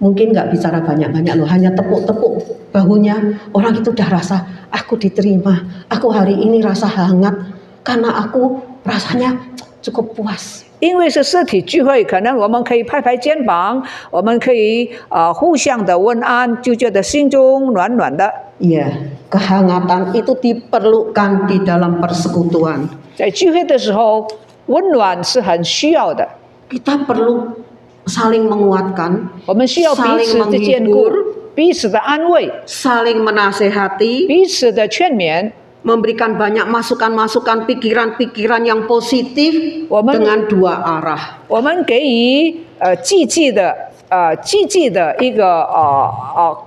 Mungkin nggak bicara banyak-banyak loh, hanya tepuk-tepuk bahunya. Orang itu udah rasa, aku diterima, aku hari ini rasa hangat, karena aku rasanya cukup puas. 因为是实体聚会，可能我们可以拍拍肩膀，我们可以互相的问安，就觉得心中暖暖的。 Iya, kehangatan itu diperlukan di dalam persekutuan. 在聚会的时候，温暖是很需要的。 Kita perlu saling menguatkan, 我们需要彼此的坚固，彼此的安慰， saling menasehati, 彼此的劝勉。 memberikan banyak masukan-masukan, pikiran-pikiran yang positif dengan dua arah. 我们给予积极的一个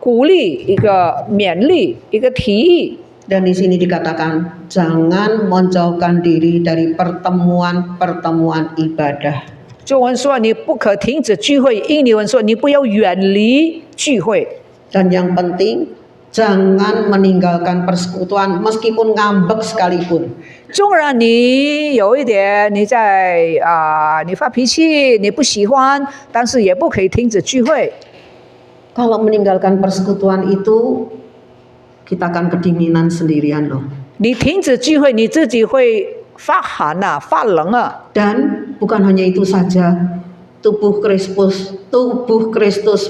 鼓励，一个勉励，一个提议。 Dan di sini dikatakan jangan menjauhkan diri dari pertemuan-pertemuan ibadah. 中文说你不可停止聚会，英文说你不要远离聚会。Dan yang penting jangan meninggalkan persekutuan meskipun ngambek sekalipun. 纵然你有一点你发脾气，你不喜欢，但是也不可以停止聚会。 Kalau meninggalkan persekutuan itu kita akan kedinginan sendirian loh. 你停止聚会，你自己会发寒啊，发冷啊。 Dan bukan hanya itu saja, tubuh Kristus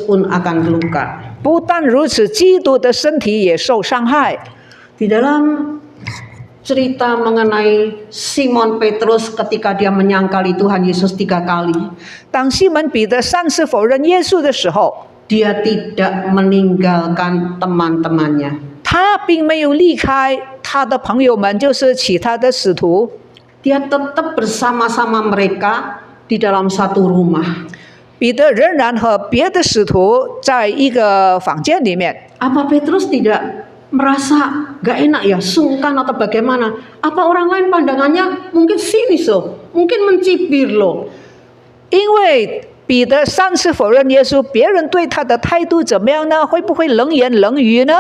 pun akan luka. 不但如此，基督的身体也受伤害。 Di dalam cerita mengenai Simon Petrus ketika dia menyangkali Tuhan Yesus 3 kali, 当西门彼得3次否认耶稣的时候， dia tidak meninggalkan teman-temannya. 他并没有离开他的朋友们，就是其他的使徒。 Dia tetap bersama-sama mereka di dalam satu rumah. 彼得仍然和别的使徒在一个房间里面。 Apa Petrus tidak merasa gak enak ya, sungkan atau bagaimana? Apa orang lain pandangannya mungkin sinis loh, mungkin mencibir loh. 因为彼得3次否认耶稣，别人对他的态度怎么样呢？会不会冷言冷语呢？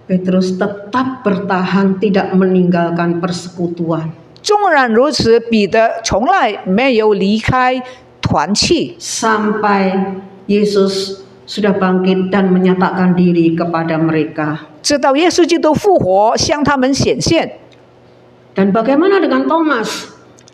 Petrus tetap bertahan tidak meninggalkan persekutuan. 纵然如此，彼得从来没有离开团契， Sampai Yesus sudah bangkit dan menyatakan diri kepada mereka. 直到耶稣基督复活向他们显现。 Dan bagaimana dengan Thomas?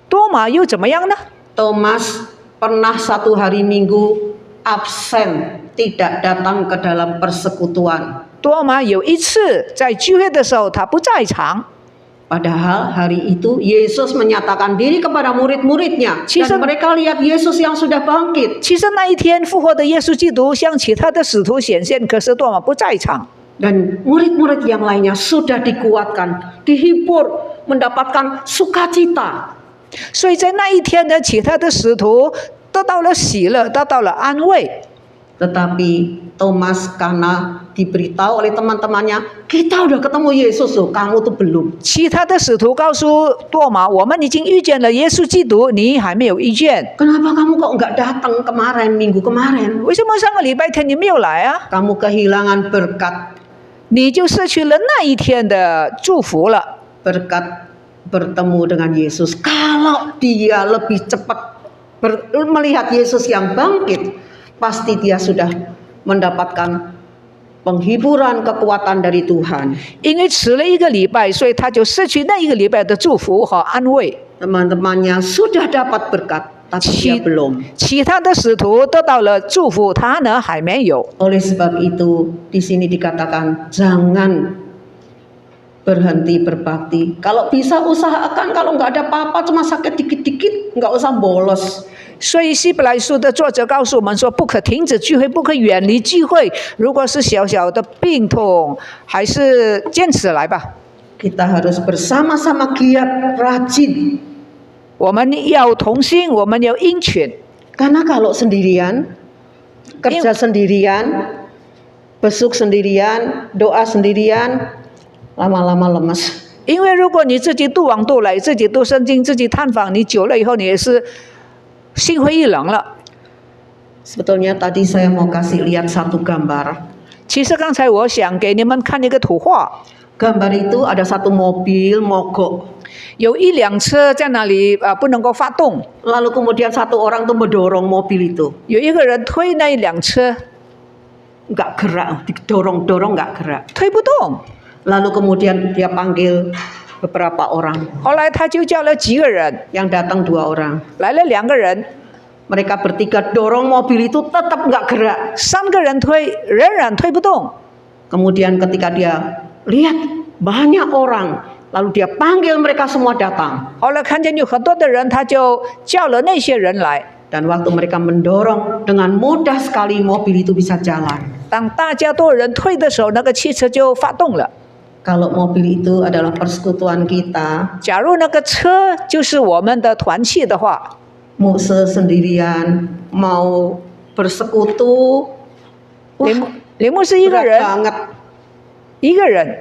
多马又怎么样呢？ Thomas pernah 1 hari Minggu absen, tidak datang ke dalam persekutuan. 多马有一次在聚会的时候，他不在场。 Padahal hari itu Yesus menyatakan diri kepada murid-muridnya dan mereka lihat Yesus yang sudah bangkit. 其实那一天复活的耶稣基督向其他的使徒显现，可是多马不在场。 Dan murid-murid yang lainnya sudah dikuatkan, dihibur, mendapatkan sukacita. 所以在那一天呢，其他的使徒得到了喜乐，得到了安慰。 Tetapi Thomas karena diberitahu oleh teman-temannya, kita udah ketemu Yesus loh, kamu tuh belum. 其他的使徒告诉多马，我们已经遇见了耶稣基督，你还没有遇见。 Kenapa kamu kok nggak datang kemarin, minggu kemarin? 为什么上个礼拜天你没有来啊？ Kamu kehilangan berkat, 你就失去了那一天的祝福了。 berkat bertemu dengan Yesus. Kalau dia lebih cepat melihat Yesus yang bangkit, pasti dia sudah mendapatkan penghiburan kekuatan dari Tuhan. 因为迟了一个礼拜，所以他就失去那一个礼拜的祝福和安慰。 Teman-temannya sudah dapat berkat, tapi dia belum. 其他的使徒得到了祝福，他呢还没有。 Oleh sebab itu, di sini dikatakan jangan berhenti berbakti. Kalau bisa usahakan, kalau nggak ada apa-apa, cuma sakit dikit-dikit, nggak usah bolos. 所以希伯来书的作者告诉我们说，不可停止聚会，不可远离聚会。如果是小小的病痛，还是坚持来吧。 Kita harus bersama-sama giat, rajin. 我们要同心，我们要殷勤。 Karena kalau sendirian, kerja sendirian, besuk sendirian, doa sendirian, lama-lama lemes. 因为如果你自己读往读来，自己读圣经，自己探访，你久了以后，你也是心灰意冷了。 Sebetulnya tadi saya mau kasih lihat satu gambar. 其实刚才我想给你们看一个图画， Gambar itu ada satu mobil mogok. 有一辆车在那里不能够发动， Lalu kemudian satu orang tuh mendorong mobil itu. 有一个人推那一辆车， Nggak gerak, didorong-dorong nggak gerak. 推不动。 Lalu kemudian dia panggil beberapa orang. 后来他就叫了几个人， Yang datang 2 orang. 来了2个人， Mereka bertiga dorong mobil itu tetap nggak gerak. 3个人推，仍然推不动。 Kemudian ketika dia lihat banyak orang, lalu dia panggil mereka semua datang. 后来看见有很多的人，他就叫了那些人来。 Dan waktu mereka mendorong, dengan mudah sekali mobil itu bisa jalan. 当大家多人推的时候，那个汽车就发动了。 Kalau mobil itu adalah persekutuan kita, 假如那个车就是我们的团契的话， mau sendirian, mau bersekutu, wah, 林牧师一个 berat 人， banget, 一个人，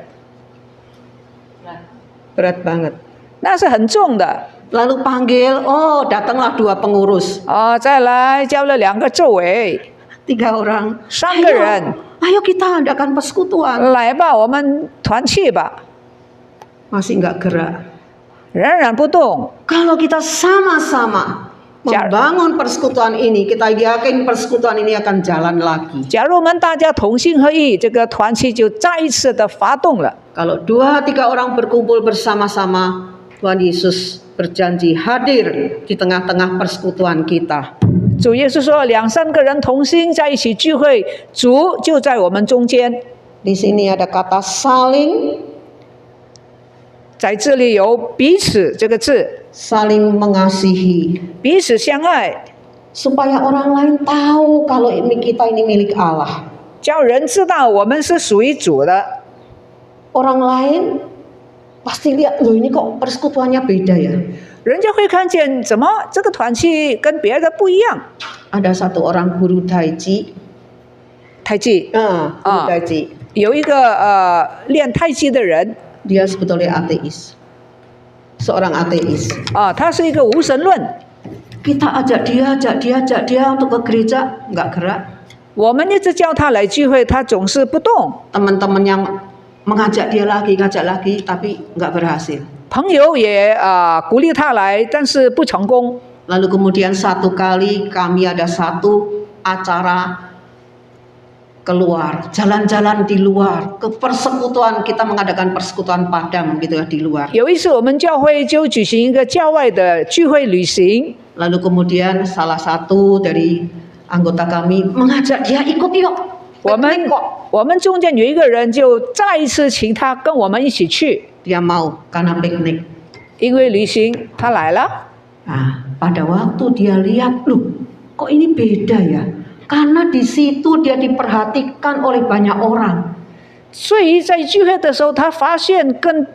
berat banget. 那是很重的。 Lalu panggil, oh datanglah 2 pengurus, 再来叫了2个周围， 3 orang. 3个人， Ayo kita adakan persekutuan. 来吧，我们团契吧， Masih nggak gerak. 仍然不动。 Kalau kita sama-sama membangun persekutuan ini, kita yakin persekutuan ini akan jalan lagi. 假如我们大家同心合意，这个团契就再一次的发动了。 Kalau 2-3 orang berkumpul bersama-sama, Tuhan Yesus berjanji hadir di tengah-tengah persekutuan kita. 主耶稣说，2、3个人同心在一起聚会，主就在我们中间。 Di sini ada kata saling, 在这里有彼此这个字， saling mengasihi. 彼此相爱， Supaya orang lain tahu kalau kita ini milik Allah. 叫人知道我们是属于主的。 Orang lain pasti lihat, loh ini kok persekutuannya beda ya. 人家会看见，怎么这个团契跟别的不一样？ Ada satu orang guru Tai Chi. 太极 Guru Tai Chi. 有一个练太极的人 Dia sebetulnya ateis. Seorang ateis. 他是一个无神论。 Kita ajak dia untuk ke gereja, nggak gerak. 我们一直叫他来聚会，他总是不动。 Teman-teman yang mengajak dia lagi, ngajak lagi, tapi nggak berhasil. 朋友也鼓励他来，但是不成功。 Lalu kemudian satu kali kami ada satu acara keluar, jalan-jalan di luar, ke persekutuan, kita mengadakan persekutuan Padang gitu ya di luar. 有一次我们教会就举行一个教外的聚会旅行， Lalu kemudian salah satu dari anggota kami mengajak dia ikut yuk. 我们 Piknik kok. 我们中间有一个人就再一次请他跟我们一起去， Dia mau karena piknik. 因为旅行他来了。 Nah, pada waktu dia lihat, loh, kok ini beda ya? Karena di situ dia diperhatikan oleh banyak orang. 所以在聚会的时候，他发现跟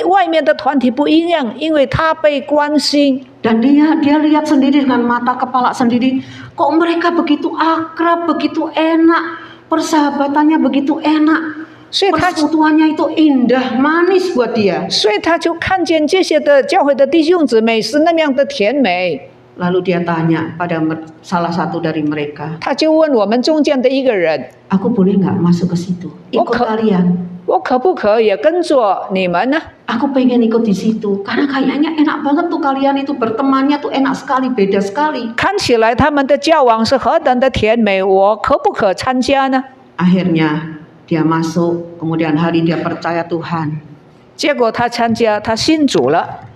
外面的团体不一样，因为他被关心。 Dan dia lihat sendiri dengan mata kepala sendiri, kok mereka begitu akrab, begitu enak, persahabatannya begitu enak, 所以他 persekutuannya itu indah, manis buat dia. 所以他就看见这些的教会的弟兄姊妹是那么样的甜美， Lalu dia tanya pada salah satu dari mereka, 他就问我们中间的一个人 aku boleh nggak masuk ke situ? Ikut Oke. kalian. 我可不可以跟着你们呢？ Aku pengen ikut di situ karena kayaknya enak banget tuh kalian itu bertemannya tuh enak sekali, beda sekali. 看起来他们的交往是何等的甜美，我可不可参加呢？ Akhirnya dia masuk, kemudian hari dia percaya Tuhan. 结果他参加，他信主了。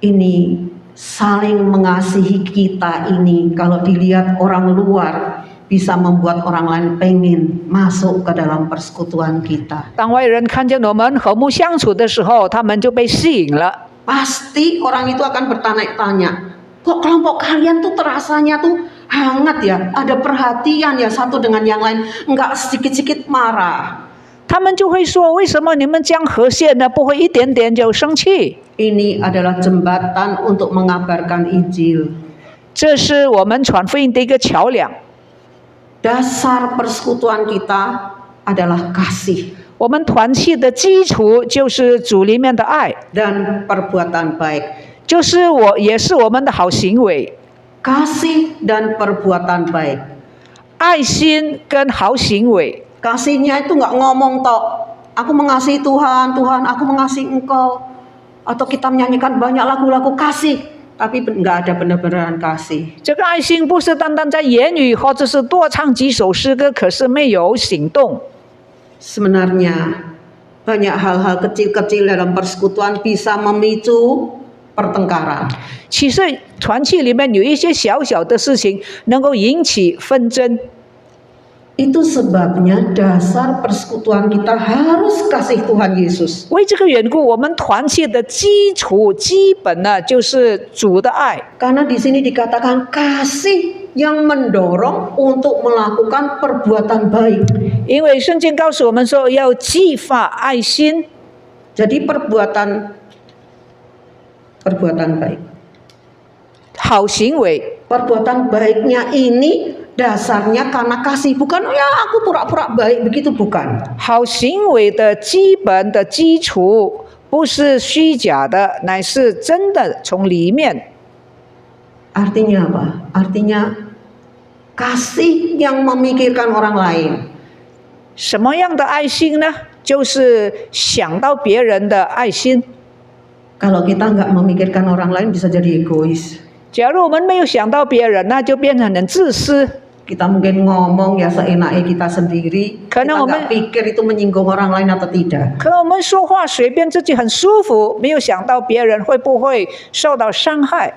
Ini saling mengasihi kita ini kalau dilihat orang luar bisa membuat orang lain pengen masuk ke dalam persekutuan kita. 当外人看见我们和睦相处的时候，他们就被吸引了。 Pasti orang itu akan bertanya-tanya, kok kelompok kalian tuh terasanya tuh hangat ya, ada perhatian ya satu dengan yang lain, nggak sedikit-sedikit marah. 他们就会说：“为什么你们这样和谐呢？不会一点点就生气？” Ini adalah jembatan untuk mengabarkan Injil. 这是我们传福音的一个桥梁。 Dasar persekutuan kita adalah kasih 我们团契的基础就是主里面的爱， dan perbuatan baik. 也是我们的好行为， Kasih dan perbuatan baik. 爱心跟好行为。 Kasihnya itu nggak ngomong tok, aku mengasihi Tuhan, Tuhan aku mengasihi Engkau. Atau kita menyanyikan banyak lagu-lagu kasih, tapi nggak ada benar-benaran kasih. 这个爱心不是单单在言语，或者是多唱几首诗歌，可是没有行动。 Sebenarnya banyak hal-hal kecil-kecil dalam persekutuan bisa memicu pertengkaran. 其实团契里面有一些小小的事情能够引起纷争。 Itu sebabnya dasar persekutuan kita harus kasih Tuhan Yesus. 为这个缘故，我们团契的基础基本呢，就是主的爱。 Karena di sini dikatakan kasih yang mendorong untuk melakukan perbuatan baik. 因为圣经告诉我们说，要激发爱心， Jadi perbuatan baik. 好行为。 Perbuatan baiknya ini dasarnya karena kasih, bukan ya aku pura-pura baik begitu, bukan. 好行为的基本的基础不是虚假的，乃是真的从里面。 Artinya apa? Artinya kasih yang memikirkan orang lain. 什么样的爱心呢？就是想到别人的爱心。 Kalau kita nggak memikirkan orang lain bisa jadi egois. 假如我们没有想到别人，那就变成很自私。 Kita mungkin ngomong ya seenaknya kita sendiri. Karena Kita nggak pikir itu menyinggung orang lain atau tidak. 可能我们说话随便，自己很舒服，没有想到别人会不会受到伤害。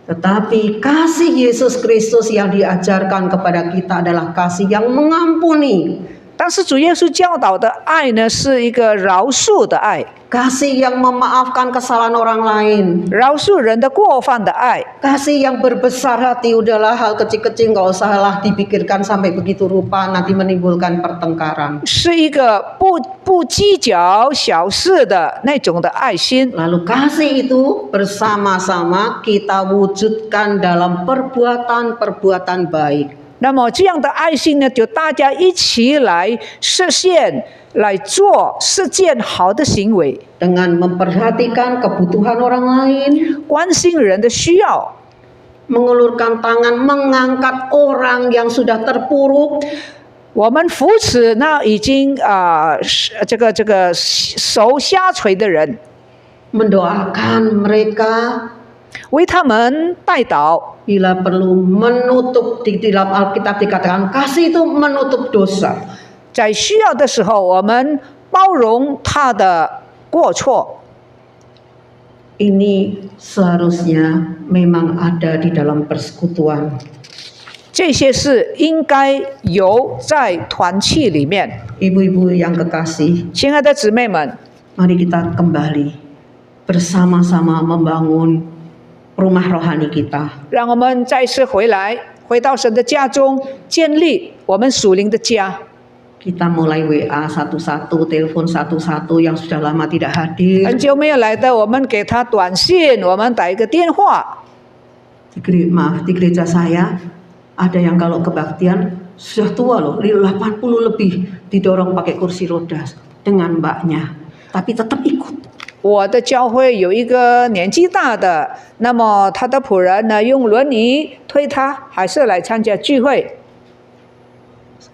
Tetapi kasih Yesus Kristus yang diajarkan kepada kita adalah kasih yang mengampuni. 但是主耶稣教导的爱呢，是一个饶恕的爱， Kasih yang memaafkan kesalahan orang lain. 饶恕人的过犯的爱。 Kasih yang berbesar hati, udahlah hal kecil-kecil nggak usah lah dipikirkan sampai begitu rupa nanti menimbulkan pertengkaran. 是一个不计较小事的那种的爱心。 Lalu kasih itu bersama-sama kita wujudkan dalam perbuatan-perbuatan baik. 那么这样的爱心呢，就大家一起来实现，来做是件好的行为， Dengan memperhatikan kebutuhan orang lain, 关心人的需要， mengulurkan tangan mengangkat orang yang sudah terpuruk, 我们扶持那已经这个手下垂的人， mendoakan mereka, 为他们代祷。 bila perlu menutup, di dalam Alkitab dikatakan kasih itu menutup dosa. 在需要的时候，我们包容他的过错。 Ini seharusnya memang ada di dalam persekutuan. 这些事应该有在团契里面。 Ibu-ibu yang kekasih, 亲爱的姊妹们， mari kita kembali bersama-sama membangun rumah rohani kita. 让我们再次回到神的家中，建立我们属灵的家。 Kita mulai WA satu-satu, telepon satu-satu yang sudah lama tidak hadir. 很久没有来的，我们给他短信，我们打一个电话。 Di gereja saya ada yang kalau kebaktian sudah tua loh, 80 lebih, didorong pakai kursi roda dengan mbaknya, tapi tetap ikut. 我的教会有一个年纪大的，那么他的仆人呢用轮椅推他，还是来参加聚会。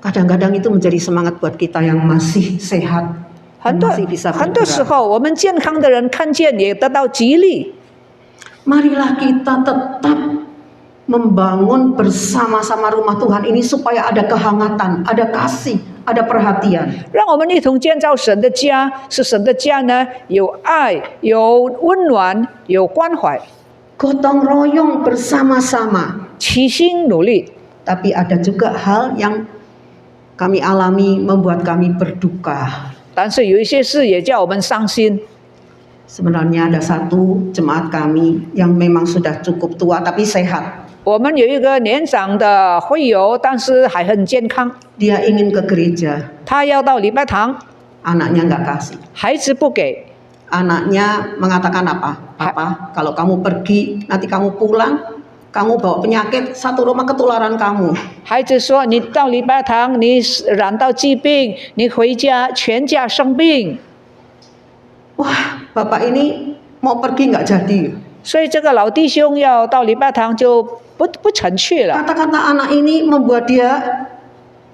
Kadang-kadang itu menjadi semangat buat kita yang masih sehat, 很 dan 多 masih bisa 很多时 bergerak. 候，我们健康的人看见也得到激励。 Marilah kita tetap membangun bersama-sama rumah Tuhan ini supaya ada kehangatan, ada kasih, ada perhatian. 让我们一同建造神的家，使神的家呢有爱、有温暖、有关怀， Gotong royong bersama-sama. 齐心努力。 Tapi ada juga hal yang kami alami membuat kami berduka. 但是有一些事也叫我们伤心。 Sebenarnya ada satu jemaat kami yang memang sudah cukup tua tapi sehat. 我们有一个年长的会友，但是还很健康， Dia ingin ke gereja, 他要到礼拜堂， anaknya nggak kasih. 孩子不给。 Anaknya mengatakan apa? Papa, kalau kamu pergi, nanti kamu pulang, kamu bawa penyakit, satu rumah ketularan kamu. 孩子说：“你到礼拜堂，你染到疾病，你回家全家生病。 Wah, bapak ini mau pergi nggak jadi. ”所以这个老弟兄要到礼拜堂就不曾去了。 Kata-kata anak ini membuat dia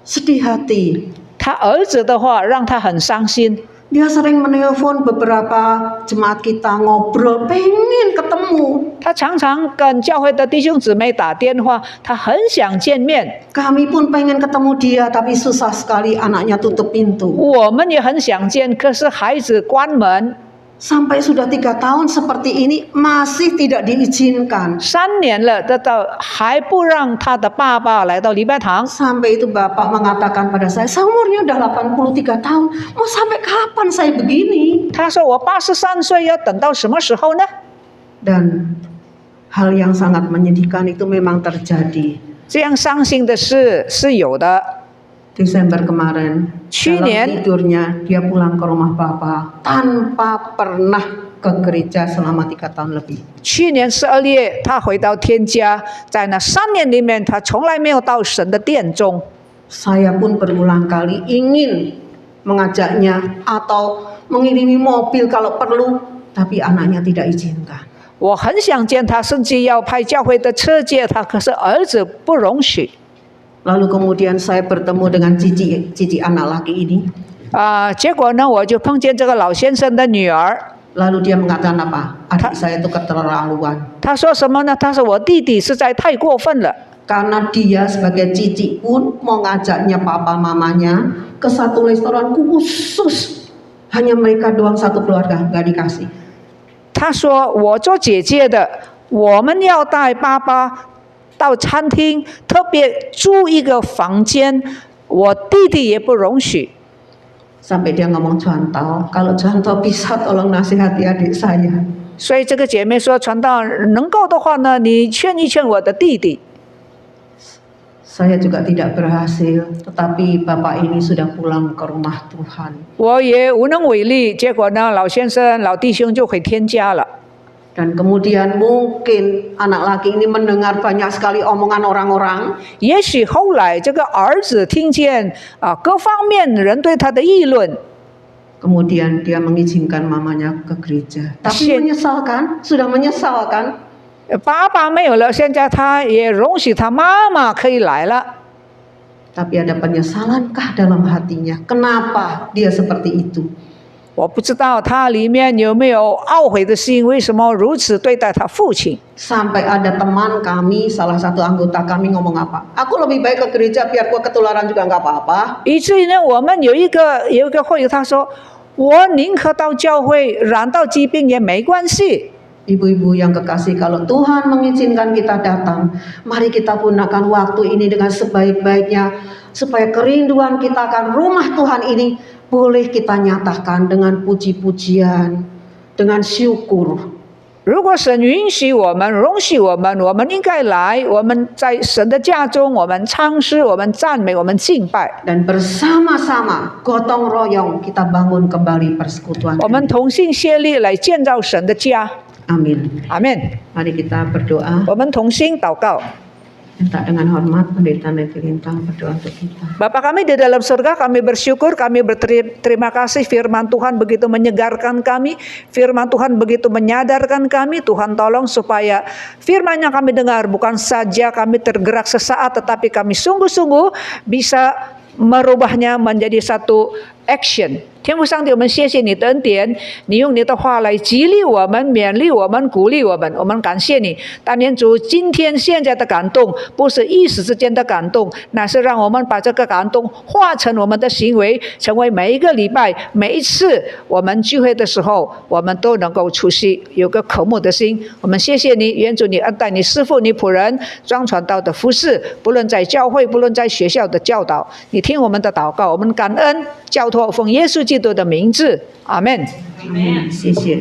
sedih hati. 他儿子的话让他很伤心。 Dia sering menelpon beberapa jemaat kita ngobrol, pengen ketemu. 他常常跟教会的弟兄姊妹打电话，他很想见面。 Kami pun pengen ketemu dia, tapi susah sekali anaknya tutup pintu. 我们也很想见，可是孩子关门。 Sampai sudah 3 tahun seperti ini masih tidak diizinkan. 3年了，还不让他的爸爸来到礼拜堂。 Sampai itu bapak mengatakan pada saya umurnya udah 83 tahun, mau sampai kapan saya begini? 他说：“我83岁，要等到什么时候呢？” Dan hal yang sangat menyedihkan itu memang terjadi. 这样伤心的事是有的。 Desember kemarin, dalam 去年 tidurnya dia pulang ke rumah Bapak tanpa pernah ke gereja selama 3 tahun lebih. 去年12月，他回到天家，在那3年里面，他从来没有到神的殿中。 Saya pun berulang kali ingin mengajaknya atau mengirimi mobil kalau perlu, tapi anaknya tidak izinkan. 我很想见他，甚至要派教会的车接他，可是儿子不容许。Lalu kemudian saya bertemu dengan cici anak laki ini. 结果呢，我就碰见这个老先生的女儿。 Lalu dia mengatakan apa? Adik saya itu keterlaluan. 他说什么呢？他说我弟弟实在太过分了。 Karena dia sebagai cici pun mau ngajaknya papa mamanya ke satu restoran khusus. Hanya mereka doang satu keluarga, nggak dikasih. 他说我做姐姐的，我们要带爸爸到餐厅，特别租一个房间，我弟弟也不容许。 Sampai dia ngomong Contoh, kalau Contoh bisa tolong nasihati adik saya. 所以这个姐妹说，传道能够的话呢，你劝一劝我的弟弟。 Saya juga tidak berhasil, tetapi bapak ini sudah pulang ke rumah Tuhan. 我也无能为力，结果呢，老先生、老弟兄就回天家了。 Dan kemudian mungkin anak laki ini mendengar banyak sekali omongan orang-orang. 也许后来这个儿子听见各方面人对他的议论， Kemudian dia mengizinkan mamanya ke gereja. Tapi Shit. menyesal kan? Sudah menyesal kan? 爸爸没有了，现在他也容许他妈妈可以来了。 Tapi ada penyesalankah dalam hatinya? Kenapa dia seperti itu? 我不知道他里面有没有懊悔的心，为什么如此对待他父亲？ Sampai ada teman kami, salah satu anggota kami ngomong apa? Aku lebih baik ke gereja biar gua ketularan juga nggak apa-apa. 以至于呢，我们有一个会友，他说：“我宁可到教会染到疾病也没关系。” Ibu-ibu yang kekasih, kalau Tuhan mengizinkan kita datang, mari kita gunakan waktu ini dengan sebaik-baiknya, supaya kerinduan kita akan rumah Tuhan ini boleh kita nyatakan dengan puji-pujian, dengan syukur. 如果神允许我们、容许我们，我们应该来。我们在神的家中，我们唱诗，我们赞美，我们敬拜。 Dan bersama-sama gotong royong kita bangun kembali persekutuan. 我们同心协力来建造神的家。 Amin. 阿门。 Mari kita berdoa. 我们同心祷告。 Minta dengan hormat Pendeta Neti Lintang berdoa untuk kita. Bapa kami di dalam surga, kami bersyukur, kami berterima kasih firman Tuhan begitu menyegarkan kami, firman Tuhan begitu menyadarkan kami. Tuhan tolong supaya firman yang kami dengar bukan saja kami tergerak sesaat, tetapi kami sungguh-sungguh bisa merubahnya menjadi satu action。天父上帝，我们谢谢你的恩典，你用你的话来激励我们、勉励我们、鼓励我们，我们感谢你。但愿主今天现在的感动，不是一时之间的感动，乃是让我们把这个感动化成我们的行为，成为每一个礼拜、每一次我们聚会的时候，我们都能够出席，有个渴慕的心。我们谢谢你，愿主你恩待你师父、你仆人张传道的服事，不论在教会，不论在学校的教导，你听我们的祷告，我们感恩，交托奉耶稣基督的名字，阿门。Amin. 谢谢。